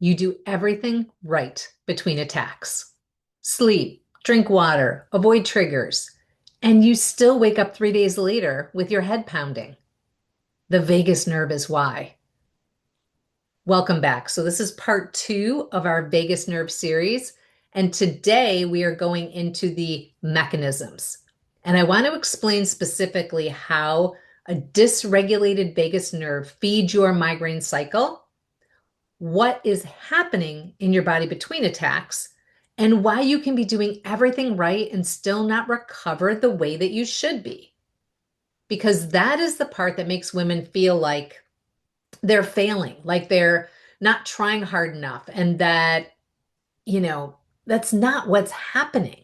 you do everything right between attacks. Sleep, drink water, avoid triggers, and you still wake up 3 days later with your head pounding. The vagus nerve is why. Welcome back. So this is part 2 of our vagus nerve series. And today we are going into the mechanisms. And I want to explain specifically how a dysregulated vagus nerve feeds your migraine cycle, what is happening in your body between attacks, and why you can be doing everything right and still not recover the way that you should be. Because that is the part that makes women feel like they're failing, like they're not trying hard enough, and that's not what's happening.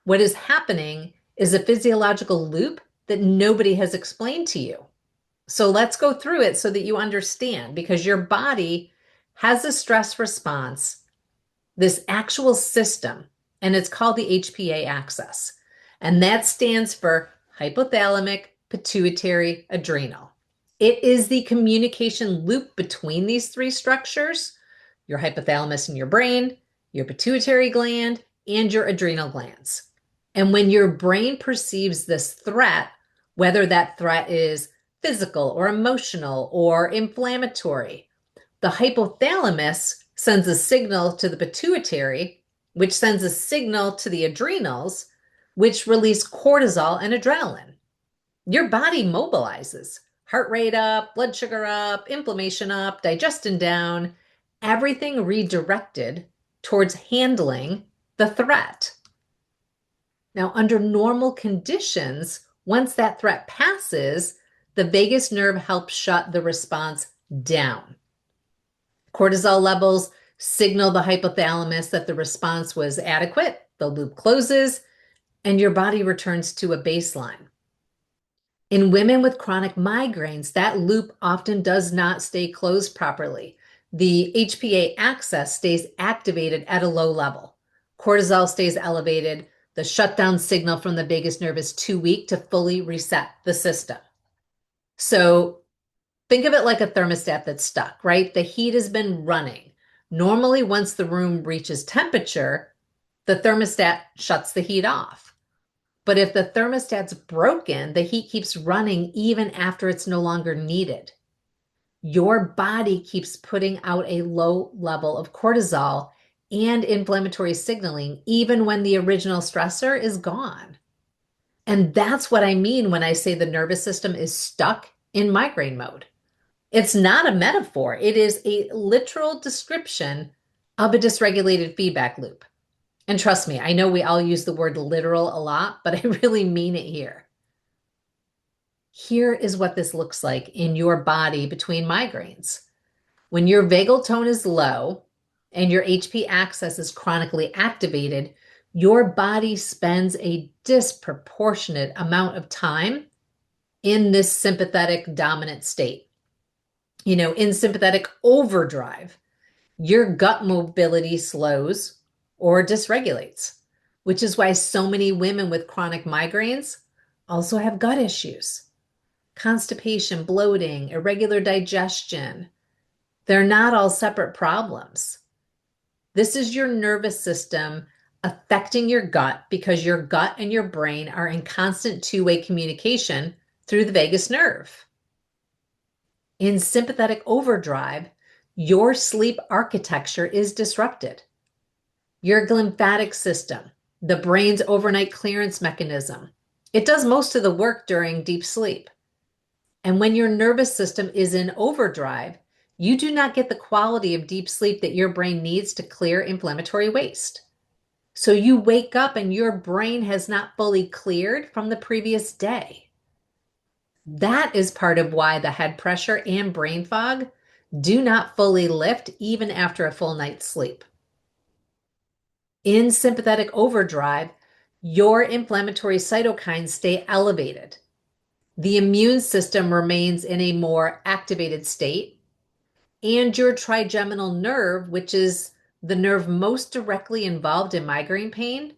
What is happening is a physiological loop that nobody has explained to you. So let's go through it so that you understand, because your body has a stress response, this actual system, and it's called the HPA axis. And that stands for hypothalamic, pituitary, adrenal. It is the communication loop between these three structures, your hypothalamus in your brain, your pituitary gland, and your adrenal glands. And when your brain perceives this threat, whether that threat is physical or emotional or inflammatory, the hypothalamus sends a signal to the pituitary, which sends a signal to the adrenals, which release cortisol and adrenaline. Your body mobilizes. Heart rate up, blood sugar up, inflammation up, digestion down, everything redirected towards handling the threat. Now, under normal conditions, once that threat passes, the vagus nerve helps shut the response down. Cortisol levels signal the hypothalamus that the response was adequate, the loop closes, and your body returns to a baseline. In women with chronic migraines, that loop often does not stay closed properly. The HPA axis stays activated at a low level. Cortisol stays elevated. The shutdown signal from the vagus nerve is too weak to fully reset the system. So think of it like a thermostat that's stuck, right? The heat has been running. Normally, once the room reaches temperature, the thermostat shuts the heat off. But if the thermostat's broken, the heat keeps running even after it's no longer needed. Your body keeps putting out a low level of cortisol and inflammatory signaling, even when the original stressor is gone. And that's what I mean when I say the nervous system is stuck in migraine mode. It's not a metaphor. It is a literal description of a dysregulated feedback loop. And trust me, I know we all use the word literal a lot, but I really mean it here. Here is what this looks like in your body between migraines. When your vagal tone is low and your HP axis is chronically activated, your body spends a disproportionate amount of time in this sympathetic dominant state. In sympathetic overdrive, your gut mobility slows or dysregulates, which is why so many women with chronic migraines also have gut issues. Constipation, bloating, irregular digestion. They're not all separate problems. This is your nervous system affecting your gut because your gut and your brain are in constant two-way communication through the vagus nerve. In sympathetic overdrive, your sleep architecture is disrupted. Your lymphatic system, the brain's overnight clearance mechanism, it does most of the work during deep sleep. And when your nervous system is in overdrive, you do not get the quality of deep sleep that your brain needs to clear inflammatory waste. So you wake up and your brain has not fully cleared from the previous day. That is part of why the head pressure and brain fog do not fully lift even after a full night's sleep. In sympathetic overdrive, your inflammatory cytokines stay elevated. The immune system remains in a more activated state, and your trigeminal nerve, which is the nerve most directly involved in migraine pain,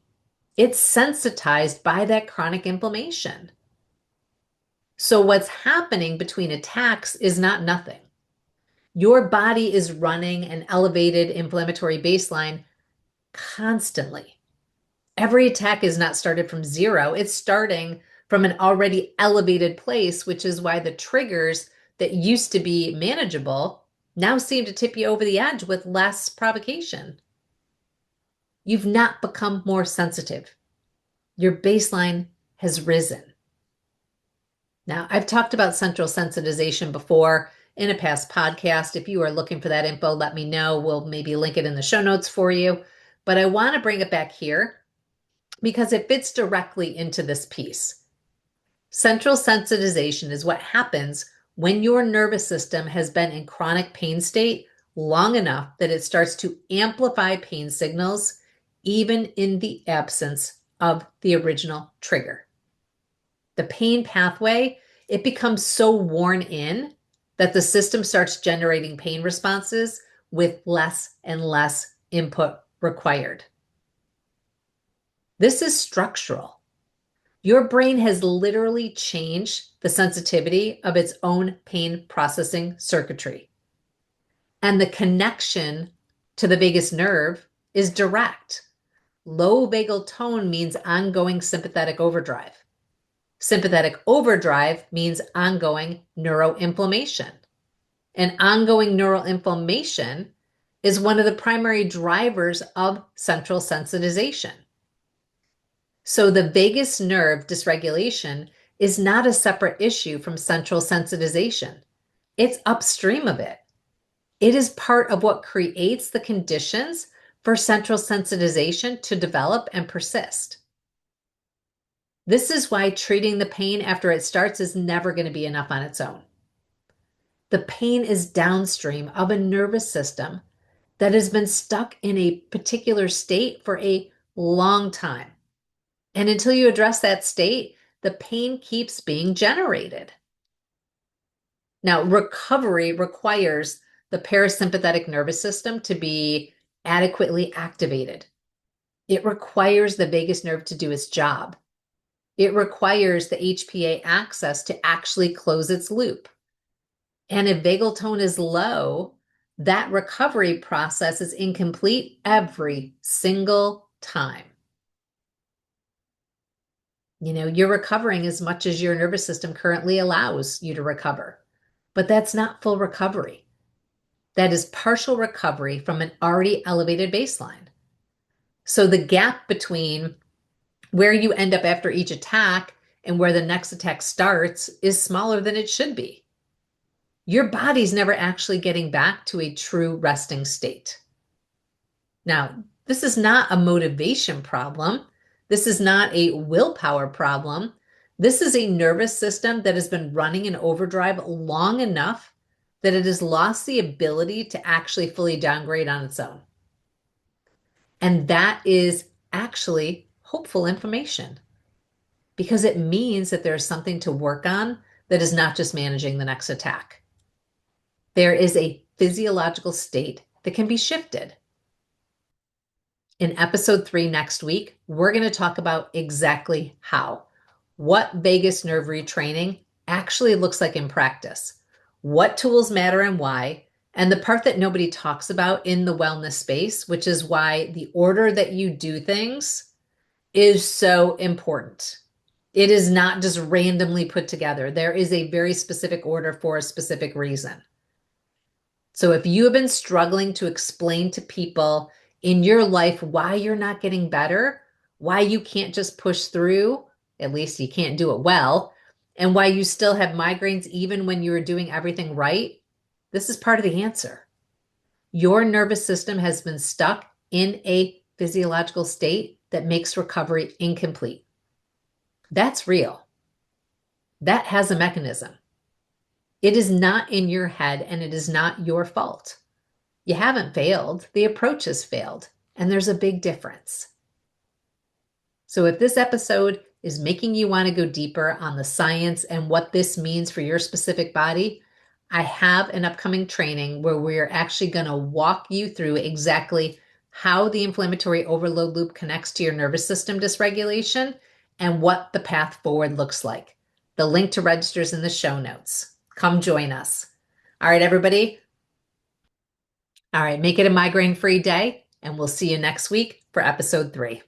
it's sensitized by that chronic inflammation. So what's happening between attacks is not nothing. Your body is running an elevated inflammatory baseline constantly. Every attack is not started from zero. It's starting from an already elevated place, which is why the triggers that used to be manageable now seem to tip you over the edge with less provocation. You've not become more sensitive. Your baseline has risen. Now, I've talked about central sensitization before in a past podcast. If you are looking for that info, let me know. We'll maybe link it in the show notes for you. But I want to bring it back here because it fits directly into this piece. Central sensitization is what happens when your nervous system has been in chronic pain state long enough that it starts to amplify pain signals, even in the absence of the original trigger. The pain pathway, it becomes so worn in that the system starts generating pain responses with less and less input required. This is structural. Your brain has literally changed the sensitivity of its own pain processing circuitry. And the connection to the vagus nerve is direct. Low vagal tone means ongoing sympathetic overdrive. Sympathetic overdrive means ongoing neuroinflammation. And ongoing neural inflammation is one of the primary drivers of central sensitization. So the vagus nerve dysregulation is not a separate issue from central sensitization. It's upstream of it. It is part of what creates the conditions for central sensitization to develop and persist. This is why treating the pain after it starts is never going to be enough on its own. The pain is downstream of a nervous system that has been stuck in a particular state for a long time. And until you address that state, the pain keeps being generated. Now, recovery requires the parasympathetic nervous system to be adequately activated. It requires the vagus nerve to do its job. It requires the HPA access to actually close its loop. And if vagal tone is low, that recovery process is incomplete every single time. You're recovering as much as your nervous system currently allows you to recover. But that's not full recovery. That is partial recovery from an already elevated baseline. So the gap between where you end up after each attack and where the next attack starts is smaller than it should be. Your body's never actually getting back to a true resting state. Now, this is not a motivation problem. This is not a willpower problem. This is a nervous system that has been running in overdrive long enough that it has lost the ability to actually fully downgrade on its own. And that is actually hopeful information because it means that there's something to work on that is not just managing the next attack. There is a physiological state that can be shifted. In episode 3 next week, we're going to talk about exactly how. What vagus nerve retraining actually looks like in practice, what tools matter and why, and the part that nobody talks about in the wellness space, which is why the order that you do things is so important. It is not just randomly put together. There is a very specific order for a specific reason. So if you have been struggling to explain to people in your life why you're not getting better, why you can't just push through, at least you can't do it well, and why you still have migraines even when you're doing everything right, this is part of the answer. Your nervous system has been stuck in a physiological state that makes recovery incomplete. That's real. That has a mechanism. It is not in your head and it is not your fault. You haven't failed. The approach has failed. And there's a big difference. So if this episode is making you want to go deeper on the science and what this means for your specific body, I have an upcoming training where we're actually going to walk you through exactly how the inflammatory overload loop connects to your nervous system dysregulation and what the path forward looks like. The link to register is in the show notes. Come join us. All right, everybody. All right, make it a migraine-free day, and we'll see you next week for episode 3.